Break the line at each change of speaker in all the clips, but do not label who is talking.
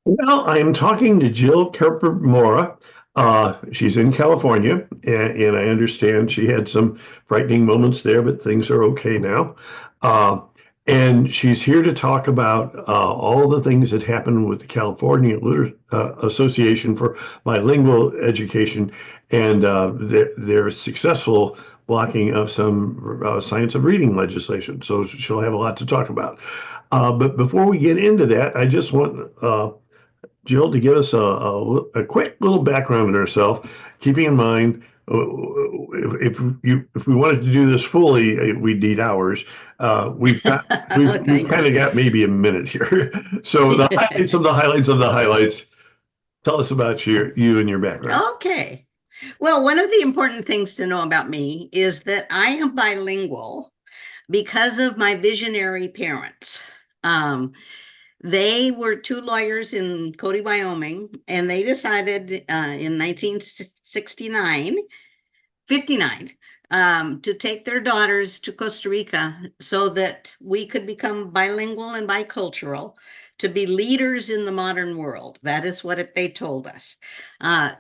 Well, I am talking to Jill Kerper Mora. She's in California, and I understand she had some frightening moments there, but things are okay now. Uh, and she's here to talk about all the things that happened with the California Association for Bilingual Education and their successful blocking of some science of reading legislation. So she'll have a lot to talk about. But before we get into that, I just want Jill to give us a quick little background on herself, keeping in mind if we wanted to do this fully, we'd need hours. We've
Thank
kind
you.
of got maybe a minute here. So the highlights of the highlights of the highlights. Tell us about you and your background.
Okay. Well, one of the important things to know about me is that I am bilingual because of my visionary parents. Um, they were two lawyers in Cody, Wyoming, and they decided in 1969, 59, to take their daughters to Costa Rica so that we could become bilingual and bicultural, to be leaders in the modern world. That is what they told us.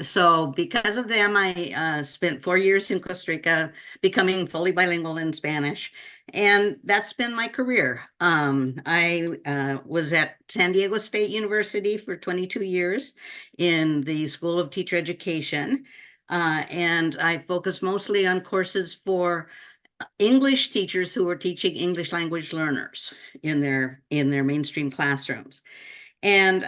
So, because of them, I spent 4 years in Costa Rica becoming fully bilingual in Spanish. And that's been my career. I was at San Diego State University for 22 years in the School of Teacher Education. And I focus mostly on courses for English teachers who are teaching English language learners in their mainstream classrooms. And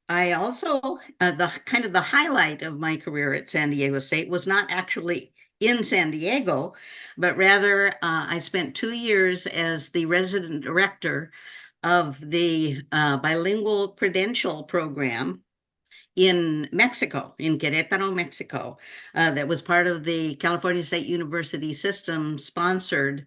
I also the kind of the highlight of my career at San Diego State was not actually in San Diego, but rather I spent 2 years as the resident director of the bilingual credential program in Mexico, in Querétaro, Mexico, that was part of the California State University system sponsored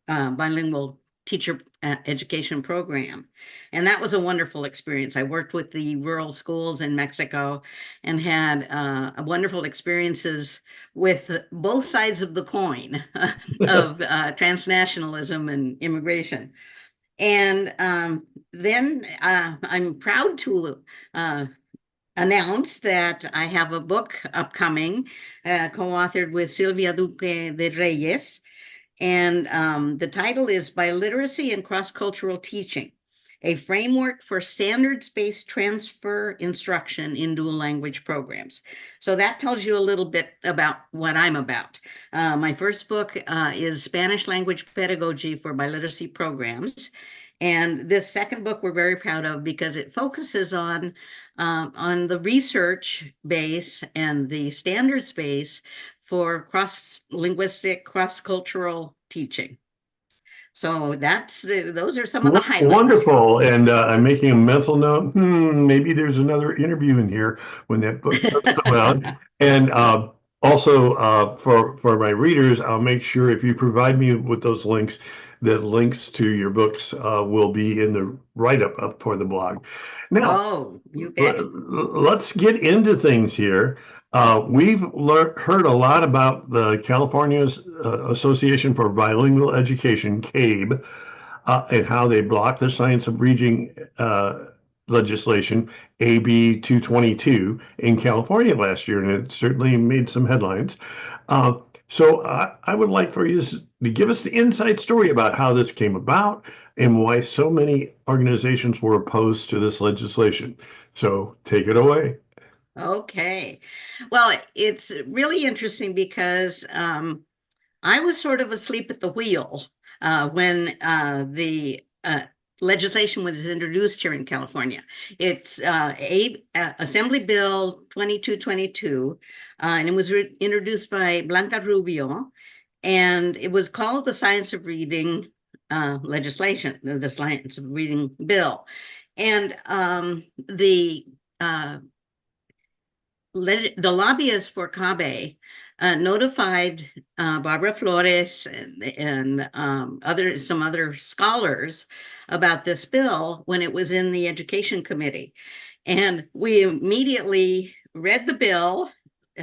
bilingual teacher education program. And that was a wonderful experience. I worked with the rural schools in Mexico and had wonderful experiences with both sides of the coin of transnationalism and immigration. And then I'm proud to announce that I have a book upcoming, co-authored with Silvia Duque de Reyes, and the title is Biliteracy and Cross-Cultural Teaching, a framework for standards-based transfer instruction in dual language programs. So that tells you a little bit about what I'm about. My first book is Spanish language pedagogy for biliteracy programs. And this second book we're very proud of because it focuses on the research base and the standards base for cross-linguistic, cross-cultural teaching. So those are some of the highlights.
Wonderful. And I'm making a mental note. Maybe there's another interview in here when that book does come out. And also for my readers, I'll make sure if you provide me with those links, that links to your books will be in the write-up up for the blog. Now,
Oh, you bet.
let's get into things here. We've heard a lot about the California Association for Bilingual Education, CABE, and how they blocked the science of reading legislation, AB 222, in California last year, and it certainly made some headlines. So I would like for you to give us the inside story about how this came about and why so many organizations were opposed to this legislation. So take it away.
Okay. Well, it's really interesting because I was sort of asleep at the wheel when the legislation was introduced here in California. It's Assembly Bill 2222, and it was introduced by Blanca Rubio, and it was called the Science of Reading legislation, the Science of Reading Bill. And uh, the lobbyists for CABE notified Barbara Flores and some other scholars about this bill when it was in the Education Committee. And we immediately read the bill,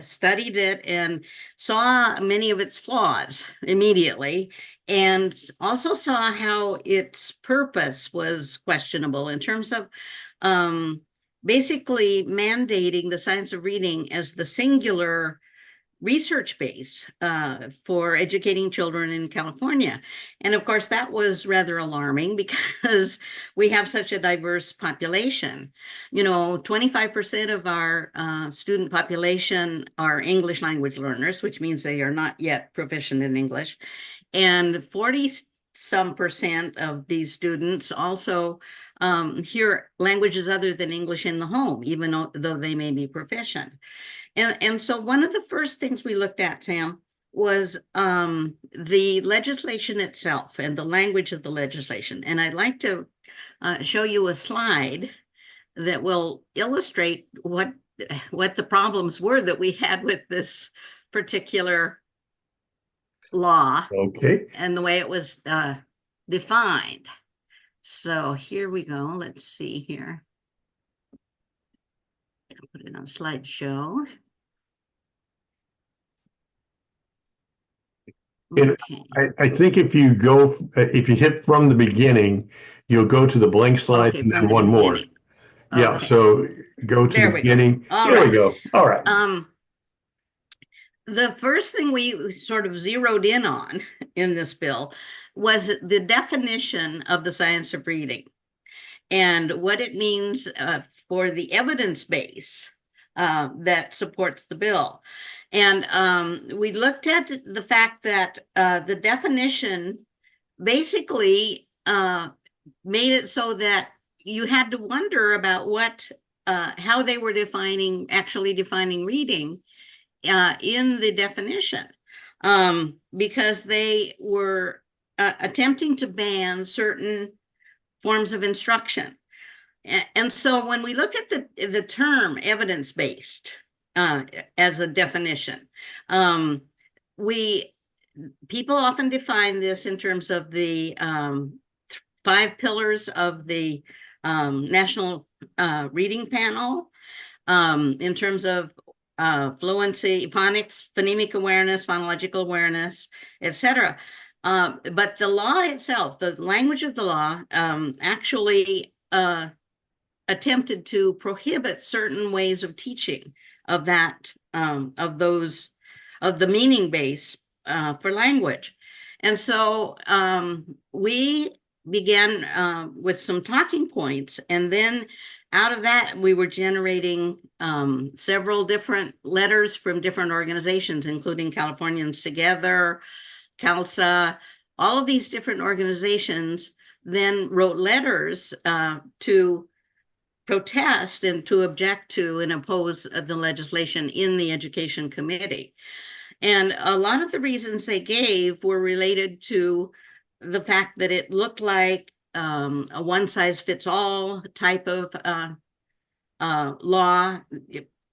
studied it, and saw many of its flaws immediately, and also saw how its purpose was questionable in terms of basically mandating the science of reading as the singular research base for educating children in California. And of course, that was rather alarming because we have such a diverse population. 25% of our student population are English language learners, which means they are not yet proficient in English. And 40 some percent of these students also hear languages other than English in the home, even though they may be proficient. And so one of the first things we looked at, Sam, was the legislation itself and the language of the legislation. And I'd like to show you a slide that will illustrate what the problems were that we had with this particular law
Okay.
and the way it was defined. So here we go. Let's see here. I'll put it on slideshow.
And
Okay.
I think if you hit from the beginning, you'll go to the blank slide
Okay,
and
from
then
the
one more.
beginning.
Yeah,
Okay,
so go to the
there we go.
beginning.
All
There we
right.
go. All right.
The first thing we sort of zeroed in on in this bill was the definition of the science of reading and what it means for the evidence base that supports the bill. And we looked at the fact that the definition basically made it so that you had to wonder about how they were actually defining reading in the definition, because they were attempting to ban certain forms of instruction. And so when we look at the term evidence-based as a definition, we people often define this in terms of the 5 pillars of the National Reading Panel, in terms of fluency, phonics, phonemic awareness, phonological awareness, etc. But the law itself, the language of the law, actually attempted to prohibit certain ways of teaching of the meaning base for language. And so we began with some talking points, and then out of that, we were generating several different letters from different organizations, including Californians Together, CALSA. All of these different organizations then wrote letters to protest and to object to and oppose the legislation in the Education Committee. And a lot of the reasons they gave were related to the fact that it looked like a one-size-fits-all type of law,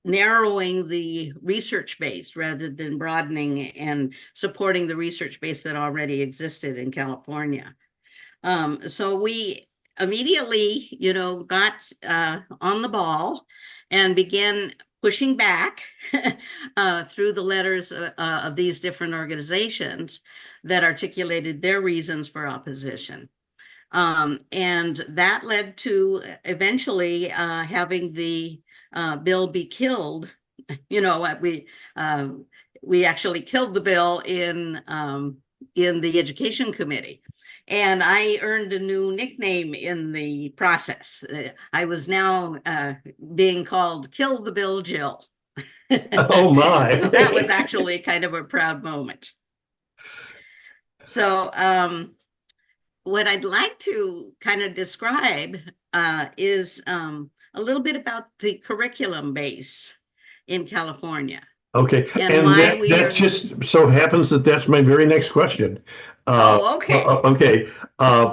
narrowing the research base rather than broadening and supporting the research base that already existed in California. So we immediately, got on the ball and began pushing back through the letters of these different organizations that articulated their reasons for opposition. And that led to eventually having the bill be killed. We actually killed the bill in the Education Committee. And I earned a new nickname in the process. I was now being called Kill the Bill Jill.
Oh my.
So that was actually kind of a proud moment. So what I'd like to kind of describe is a little bit about the curriculum base in California.
Okay,
And
and
why we
that
are.
just so happens that that's my very next question.
Oh, okay.
Okay,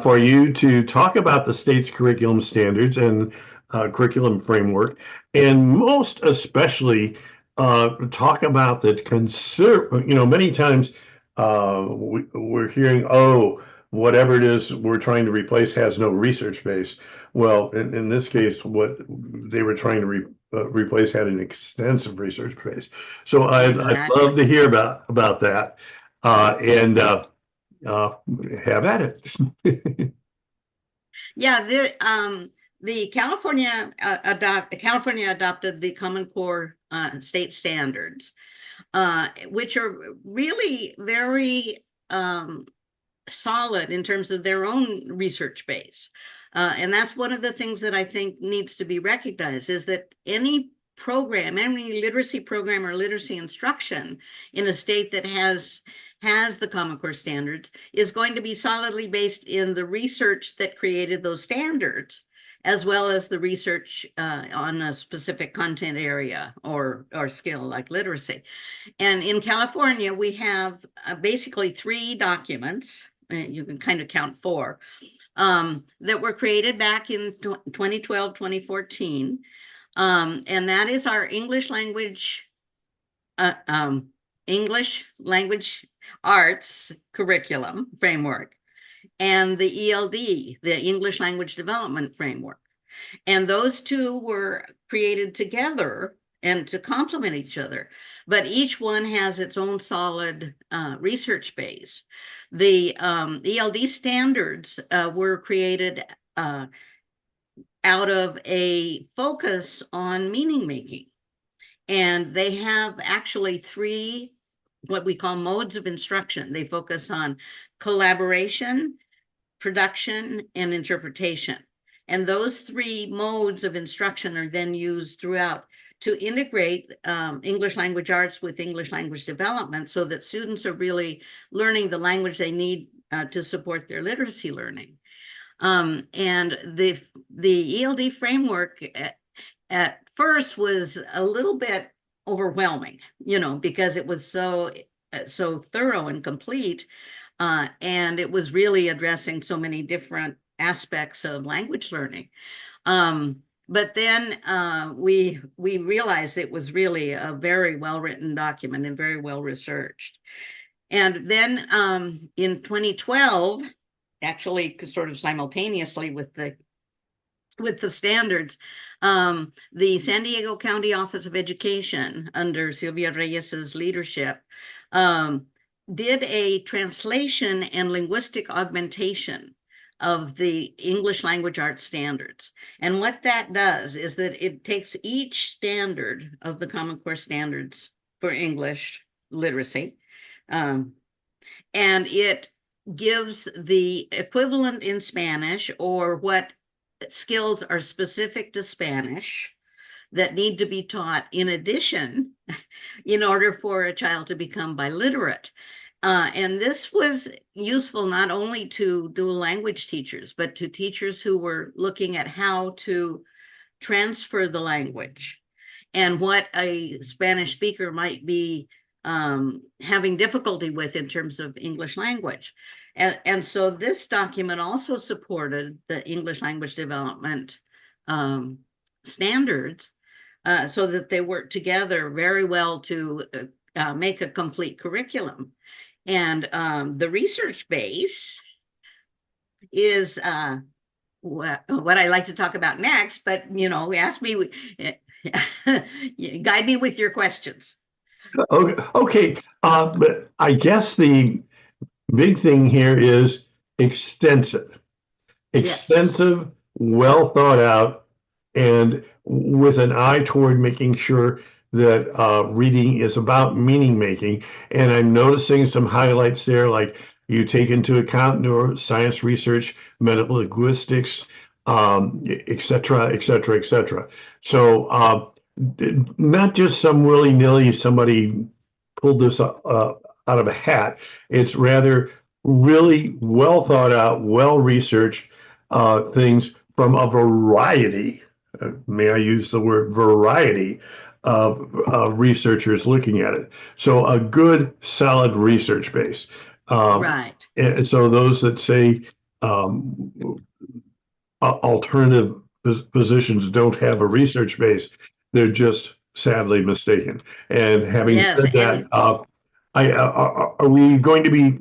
for you to talk about the state's curriculum standards and curriculum framework, and most especially talk about the many times we're hearing, oh, whatever it is we're trying to replace has no research base. Well, in this case, what they were trying to replace had an extensive research base. So I'd love
Exactly.
to hear about that and have at it.
Yeah, the California adopted the Common Core state standards, which are really very solid in terms of their own research base. And that's one of the things that I think needs to be recognized, is that any program, any literacy program or literacy instruction in a state that has the Common Core standards is going to be solidly based in the research that created those standards, as well as the research on a specific content area or skill like literacy. And in California, we have basically 3 documents, you can kind of count 4, that were created back in 2012, 2014. And that is our uh, um, English language arts curriculum framework, and the ELD, the English language development framework. And those two were created together and to complement each other, but each one has its own solid research base. The ELD standards were created out of a focus on meaning making. And they have actually 3 what we call modes of instruction. They focus on collaboration, production, and interpretation. And those 3 modes of instruction are then used throughout to integrate English language arts with English language development, so that students are really learning the language they need to support their literacy learning. And the ELD framework at first was a little bit overwhelming, because it was so thorough and complete, and it was really addressing so many different aspects of language learning. But then we realized it was really a very well written document and very well researched. And then in 2012, actually sort of simultaneously with the standards, the San Diego County Office of Education, under Sylvia Reyes's leadership, did a translation and linguistic augmentation of the English language arts standards. And what that does is that it takes each standard of the Common Core standards for English literacy, and it gives the equivalent in Spanish, or what skills are specific to Spanish that need to be taught in addition in order for a child to become biliterate. And this was useful not only to dual language teachers, but to teachers who were looking at how to transfer the language and what a Spanish speaker might be having difficulty with in terms of English language. And so this document also supported the English language development standards, so that they work together very well to make a complete curriculum. And the research base is what I like to talk about next, but ask me, guide me with your questions.
Okay. But I guess the big thing here is extensive,
Yes.
extensive, well thought out, and with an eye toward making sure that reading is about meaning making. And I'm noticing some highlights there, like you take into account neuroscience research, metalinguistics, et cetera, et cetera, et cetera. So not just some willy-nilly somebody pulled this out of a hat. It's rather really well thought out, well researched things from a variety, may I use the word variety, of researchers looking at it. So a good, solid research base.
Right.
And so those that say alternative positions don't have a research base, they're just sadly mistaken. And having
Yes.
said that,
And
are we going to be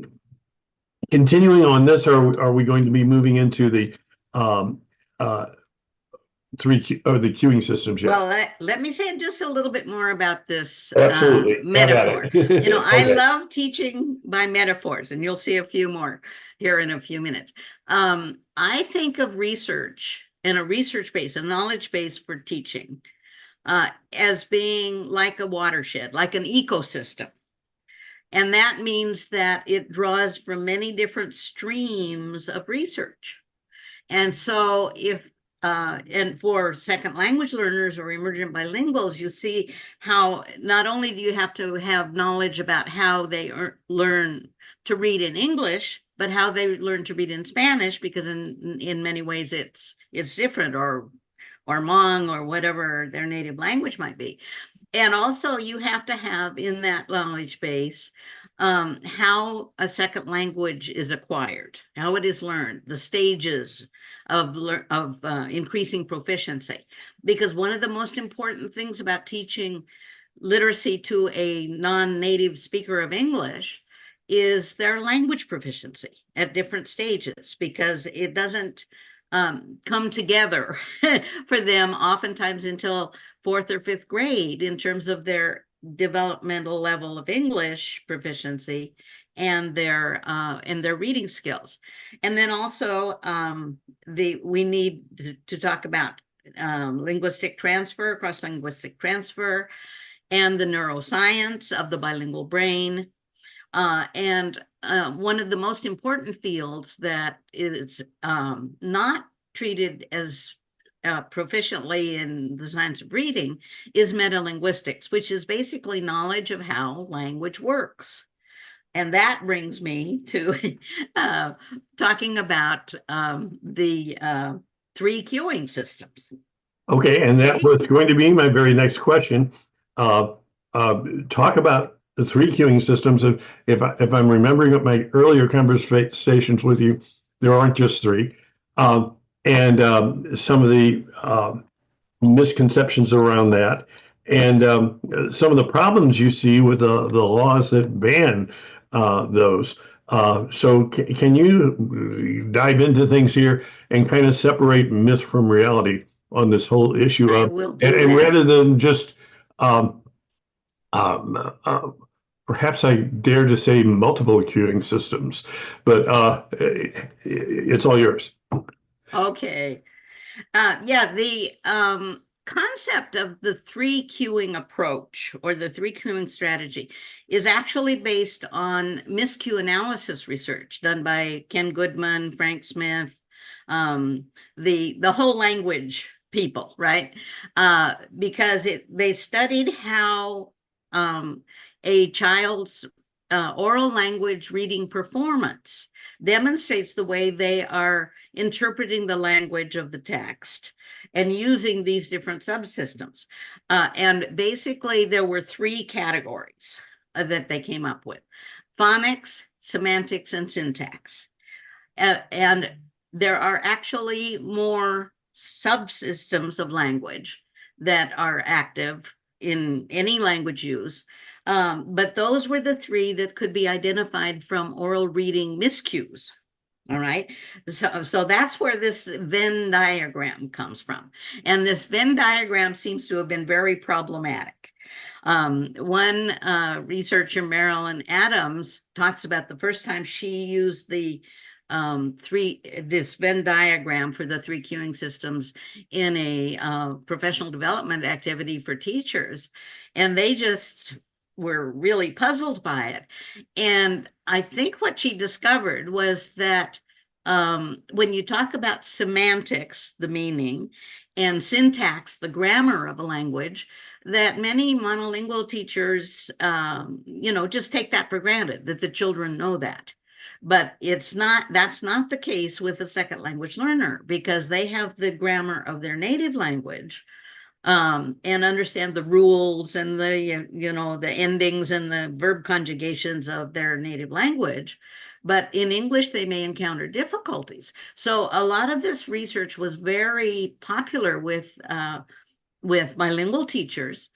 continuing on this, or are we going to be moving into the um, uh, the queuing systems yet?
well, let me say just a little bit more about this
Absolutely. Have at
metaphor.
it.
I
Okay.
love teaching by metaphors, and you'll see a few more here in a few minutes. I think of research and a research base, a knowledge base for teaching, as being like a watershed, like an ecosystem. And that means that it draws from many different streams of research. And so and for second language learners or emergent bilinguals, you see how not only do you have to have knowledge about how they learn to read in English, but how they learn to read in Spanish, because in many ways it's different, or Hmong, or whatever their native language might be. And also you have to have in that knowledge base how a second language is acquired, how it is learned, the stages of increasing proficiency. Because one of the most important things about teaching literacy to a non-native speaker of English is their language proficiency at different stages, because it doesn't come together for them oftentimes until fourth or fifth grade in terms of their developmental level of English proficiency and their reading skills. And then also we need to talk about linguistic transfer, cross-linguistic transfer, and the neuroscience of the bilingual brain. And one of the most important fields that is not treated as proficiently in the science of reading is metalinguistics, which is basically knowledge of how language works. And that brings me to talking about the three cueing systems.
Okay, and that
Okay.
was going to be my very next question. Uh, Talk about the three queuing systems. If I'm remembering my earlier conversations with you, there aren't just three, and some of the misconceptions around that, and some of the problems you see with the laws that ban those. So can you dive into things here and kind of separate myth from reality on this whole issue
I
of,
will do
and
that.
rather than just um, um, uh, perhaps I dare to say multiple queuing systems, but it's all yours.
Okay. Yeah, the concept of the three queuing approach, or the three queuing strategy, is actually based on miscue analysis research done by Ken Goodman, Frank Smith, um, the whole language people, right? Because they studied how a child's oral language reading performance demonstrates the way they are interpreting the language of the text and using these different subsystems. And basically, there were three categories that they came up with: phonics, semantics, and syntax. And there are actually more subsystems of language that are active in any language use. But those were the three that could be identified from oral reading miscues. All right. So that's where this Venn diagram comes from. And this Venn diagram seems to have been very problematic. One researcher, Marilyn Adams, talks about the first time she used this Venn diagram for the three queuing systems in a professional development activity for teachers. And they just were really puzzled by it. And I think what she discovered was that when you talk about semantics, the meaning, and syntax, the grammar of a language, that many monolingual teachers, just take that for granted, that the children know that. But that's not the case with a second language learner, because they have the grammar of their native language, and understand the rules and the endings and the verb conjugations of their native language. But in English, they may encounter difficulties. So a lot of this research was very popular with bilingual teachers,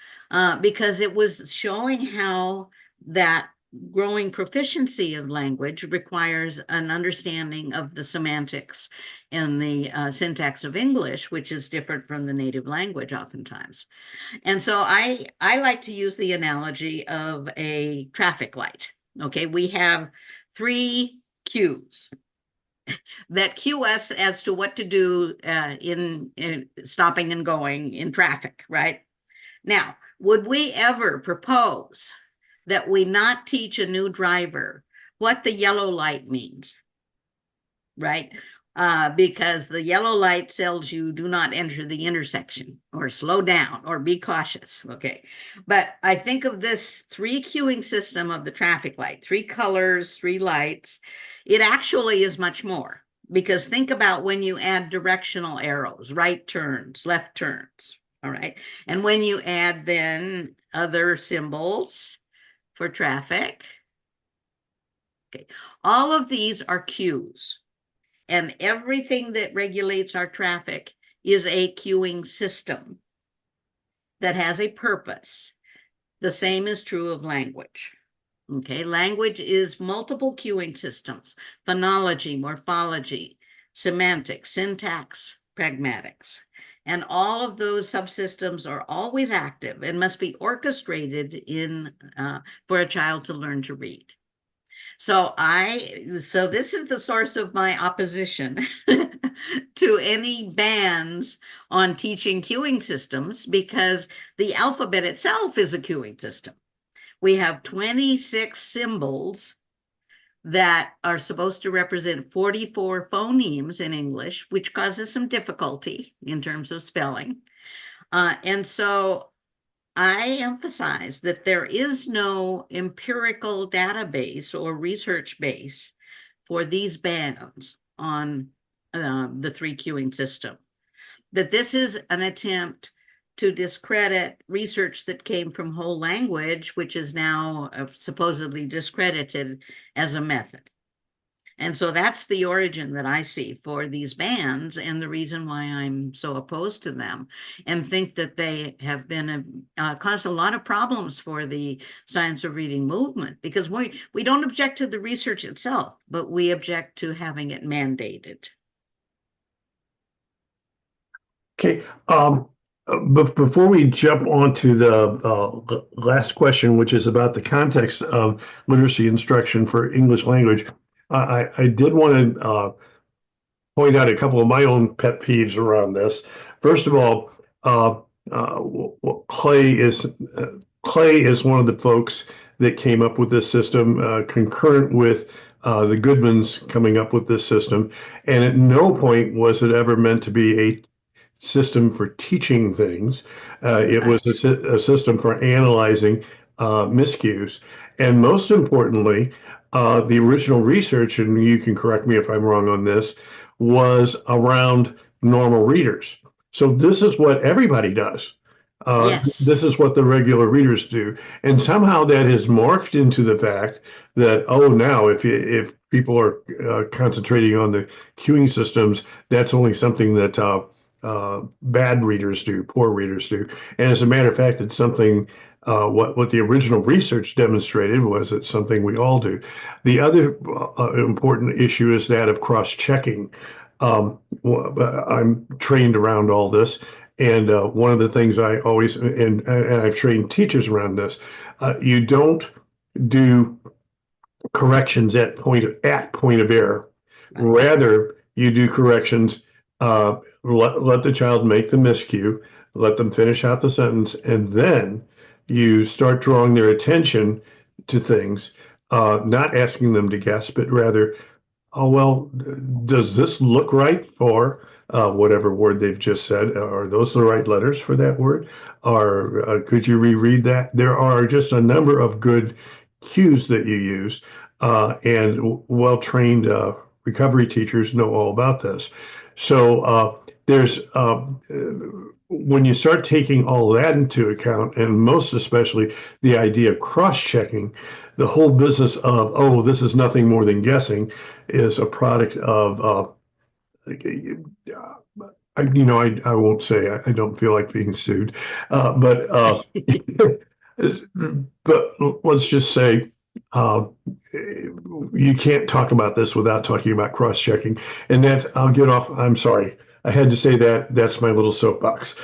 because it was showing how that growing proficiency of language requires an understanding of the semantics and the syntax of English, which is different from the native language oftentimes. And so I like to use the analogy of a traffic light. Okay, we have three cues. that cue us as to what to do in stopping and going in traffic, right? Now, would we ever propose that we not teach a new driver what the yellow light means, right? Because the yellow light tells you do not enter the intersection or slow down or be cautious. Okay. But I think of this three queuing system of the traffic light, three colors, three lights. It actually is much more because think about when you add directional arrows, right turns, left turns. All right. And when you add then other symbols for traffic, okay, all of these are cues. And everything that regulates our traffic is a queuing system that has a purpose. The same is true of language. Okay, language is multiple queuing systems: phonology, morphology, semantics, syntax, pragmatics. And all of those subsystems are always active and must be orchestrated for a child to learn to read. So this is the source of my opposition to any bans on teaching queuing systems, because the alphabet itself is a queuing system. We have 26 symbols that are supposed to represent 44 phonemes in English, which causes some difficulty in terms of spelling. And so I emphasize that there is no empirical database or research base for these bans on the three queuing system, that this is an attempt to discredit research that came from whole language, which is now supposedly discredited as a method. And so that's the origin that I see for these bans, and the reason why I'm so opposed to them and think that they have been caused a lot of problems for the science of reading movement, because we don't object to the research itself, but we object to having it mandated.
Okay. But before we jump on to the last question, which is about the context of literacy instruction for English language, I did want to point out a couple of my own pet peeves around this. First of all, Clay is one of the folks that came up with this system, concurrent with the Goodmans coming up with this system. And at no point was it ever meant to be a system for teaching things. It was a system for analyzing miscues. And most importantly, the original research, and you can correct me if I'm wrong on this, was around normal readers. So this is what everybody does.
Yes.
This is what the regular readers do. And somehow that has morphed into the fact that, oh, now if people are concentrating on the queuing systems, that's only something that bad readers do, poor readers do. And as a matter of fact, it's something, what the original research demonstrated was it's something we all do. The other important issue is that of cross-checking. I'm trained around all this. And one of the things I always, and I've trained teachers around this, you don't do corrections at point of error. Rather, you do corrections, let the child make the miscue, let them finish out the sentence, and then you start drawing their attention to things, not asking them to guess, but rather, oh, well, does this look right for whatever word they've just said? Are those the right letters for that word? Or could you reread that? There are just a number of good cues that you use, and well-trained recovery teachers know all about this. So there's when you start taking all that into account, and most especially the idea of cross-checking, the whole business of, oh, this is nothing more than guessing, is a product of, I won't say, I don't feel like being sued, but but let's just say you can't talk about this without talking about cross-checking. And I'll get off, I'm sorry. I had to say that. That's my little soapbox.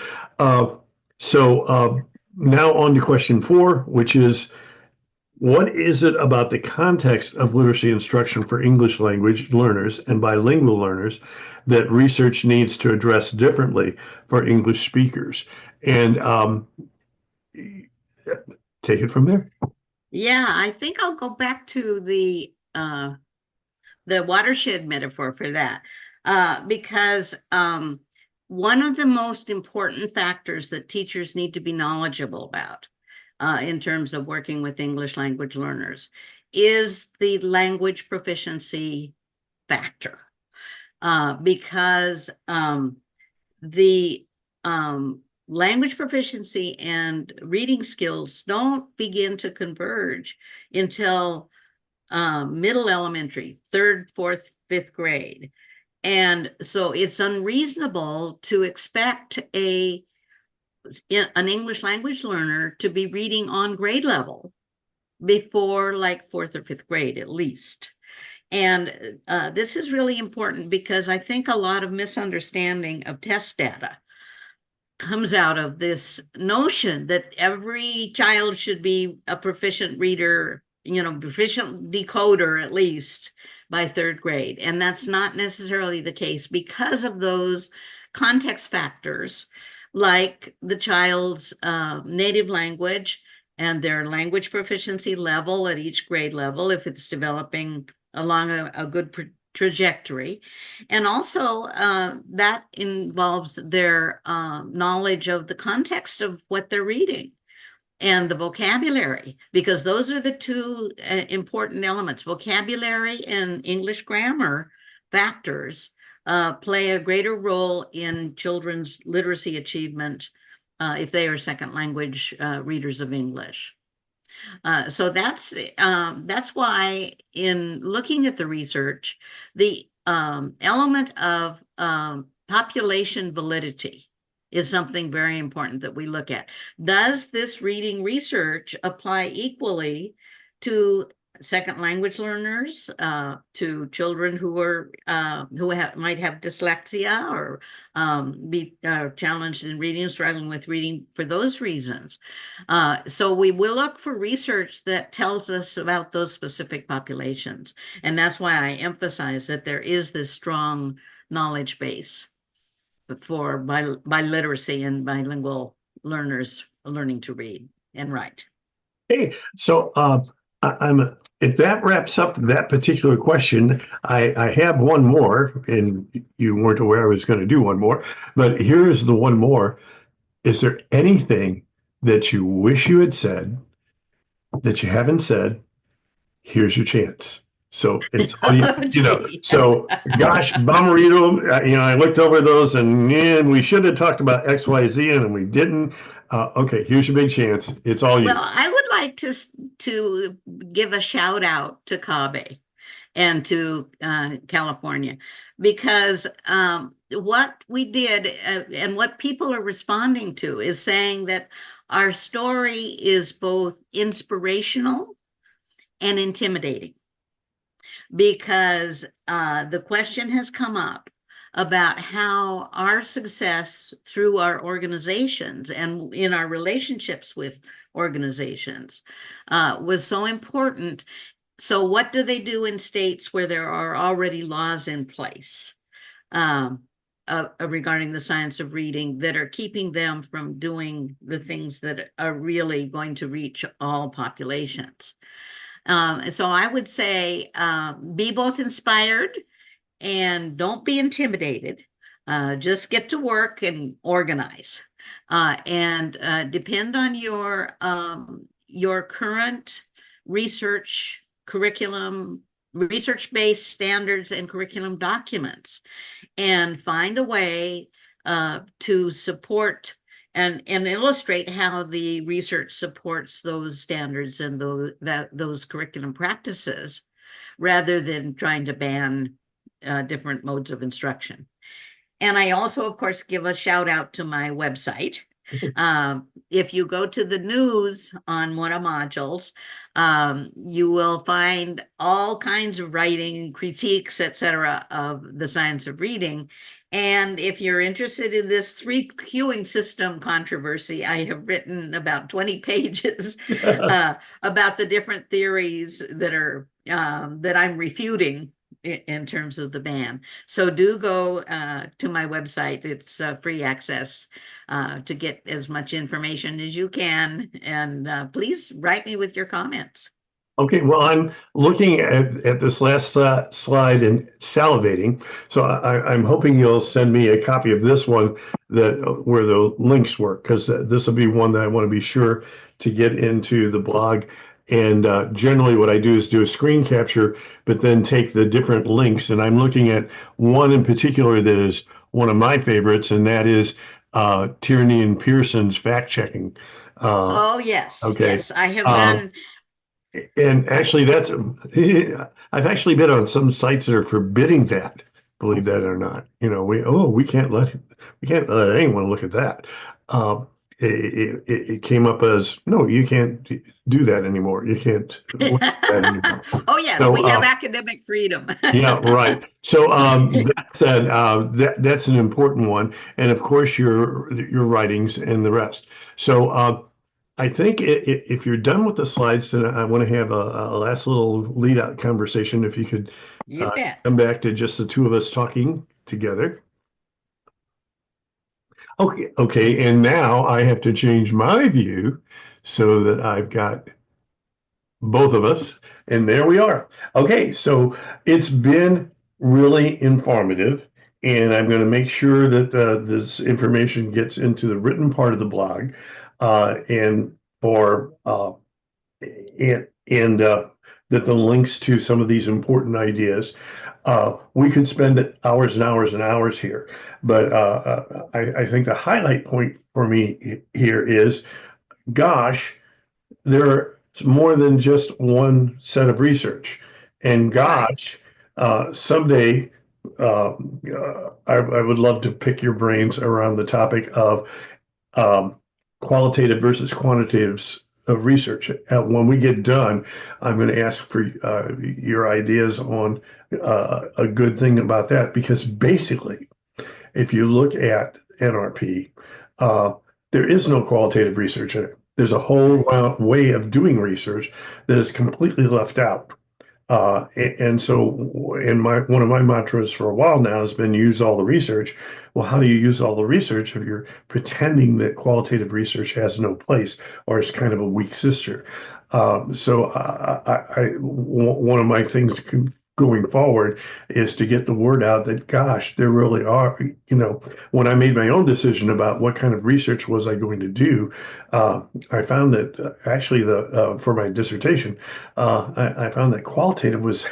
So now on to question 4, which is, What is it about the context of literacy instruction for English language learners and bilingual learners that research needs to address differently for English speakers? And take it from there.
Yeah, I think I'll go back to the watershed metaphor for that, because one of the most important factors that teachers need to be knowledgeable about in terms of working with English language learners is the language proficiency factor, because the language proficiency and reading skills don't begin to converge until middle elementary, third, fourth, fifth grade. And so it's unreasonable to expect an English language learner to be reading on grade level before like fourth or fifth grade at least. And this is really important because I think a lot of misunderstanding of test data comes out of this notion that every child should be a proficient reader, proficient decoder at least by third grade. And that's not necessarily the case because of those context factors, like the child's native language and their language proficiency level at each grade level, if it's developing along a good trajectory. And also, that involves their knowledge of the context of what they're reading and the vocabulary, because those are the two important elements. Vocabulary and English grammar factors play a greater role in children's literacy achievement if they are second language readers of English. So that's why in looking at the research, the element of population validity is something very important that we look at. Does this reading research apply equally to second language learners, to children who are might have dyslexia or be challenged in reading, struggling with reading for those reasons? So we will look for research that tells us about those specific populations, and that's why I emphasize that there is this strong knowledge base for by literacy and bilingual learners learning to read and write.
Hey, so I'm if that wraps up that particular question, I have one more, and you weren't aware I was going to do one more, but here is the one more. Is there anything that you wish you had said that you haven't said? Here's your chance. So it's all you,
Oh, gee.
so gosh, Bomarito, I looked over those and man, we should have talked about XYZ and we didn't. Okay, here's your big chance. It's all
Well,
you.
I would like to give a shout out to CABE and to California, because what we did and what people are responding to is saying that our story is both inspirational and intimidating, because the question has come up about how our success through our organizations and in our relationships with organizations was so important. So, what do they do in states where there are already laws in place regarding the science of reading that are keeping them from doing the things that are really going to reach all populations? So I would say be both inspired and don't be intimidated. Just get to work and organize, and depend on your current research curriculum, research-based standards and curriculum documents, and find a way to support and illustrate how the research supports those standards and those curriculum practices, rather than trying to ban different modes of instruction. And I also, of course, give a shout out to my website. If you go to the news on one of modules, you will find all kinds of writing, critiques, etc., of the science of reading. And if you're interested in this three queuing system controversy, I have written about 20 pages about the different theories that I'm refuting in terms of the ban. So do go to my website. It's free access to get as much information as you can. And please write me with your comments.
Okay, well, I'm looking at this last slide and salivating. So I'm hoping you'll send me a copy of this one that where the links work, because this will be one that I want to be sure to get into the blog. And generally, what I do is do a screen capture, but then take the different links. And I'm looking at one in particular that is one of my favorites, and that is Tierney and Pearson's fact checking. Uh,
Oh, yes,
okay.
yes. I have
Um,
done.
and actually, that's I've actually been on some sites that are forbidding that, believe that or not. We can't let anyone look at that. It came up as no, you can't do that anymore. You can't look at that anymore.
Oh, yes,
So
we have academic freedom.
yeah, right. So that said, that's an important one, and of course your writings and the rest. So I think if you're done with the slides, then I want to have a last little lead out conversation. If you could
You bet.
come back to just the two of us talking together. Okay, okay. And now I have to change my view so that I've got both of us, and there we are. Okay, so it's been really informative, and I'm going to make sure that this information gets into the written part of the blog, and for and that the links to some of these important ideas. We could spend hours and hours and hours here, but I think the highlight point for me here is, gosh, there's more than just one set of research. And
Right.
gosh, someday I would love to pick your brains around the topic of um, qualitative versus quantitative of research. When we get done, I'm going to ask for your ideas on a good thing about that, because basically, if you look at NRP, uh, there is no qualitative research in it. There's a whole
Right.
way of doing research that is completely left out. And so, in my one of my mantras for a while now has been use all the research. Well, how do you use all the research if you're pretending that qualitative research has no place or is kind of a weak sister? One of my things going forward is to get the word out that, gosh, there really are, when I made my own decision about what kind of research was I going to do, I found that actually for my dissertation, I found that qualitative was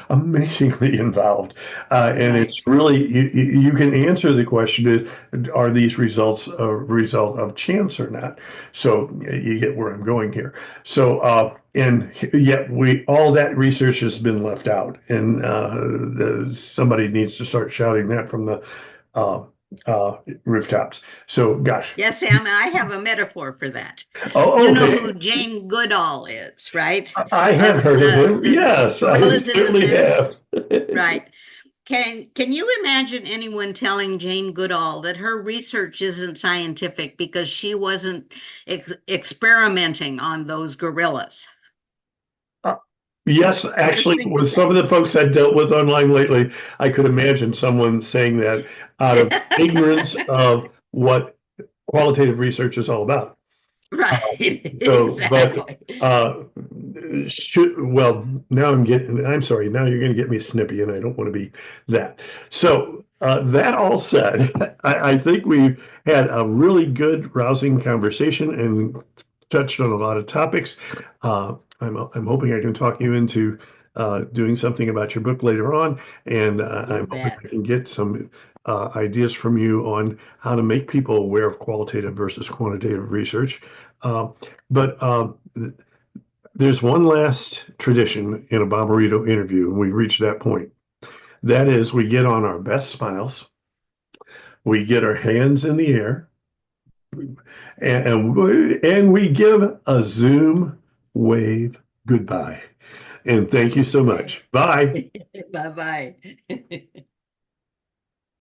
amazingly involved. And
Right.
it's really, you can answer the question, are these results a result of chance or not? So you get where I'm going here. So, and yet all that research has been left out. And somebody needs to start shouting that from the uh, rooftops. So, gosh.
Yes, Sam, I have a metaphor for that. You
Oh,
know
okay.
who Jane Goodall is, right?
I have heard of him.
The
Yes, I
gorillas in the
certainly have.
mist, right? Can you imagine anyone telling Jane Goodall that her research isn't scientific because she wasn't experimenting on those gorillas?
Uh, Yes,
Just
actually,
think
with
of
some of the folks I've dealt with online lately, I could imagine someone saying that out of ignorance
that.
of what qualitative research is all about.
Right,
So, but
exactly.
uh, well, I'm sorry, now you're going to get me snippy, and I don't want to be that. So, that all said, I think we've had a really good, rousing conversation and touched on a lot of topics. I'm hoping I can talk you into doing something about your book later on, and
You
I'm hoping
bet.
I can get some ideas from you on how to make people aware of qualitative versus quantitative research. Uh, but there's one last tradition in a Bomberito interview, and we reach that point. That is, we get on our best smiles, we get our hands in the air, and we give a Zoom wave goodbye. And thank you so much. Bye.
Bye bye.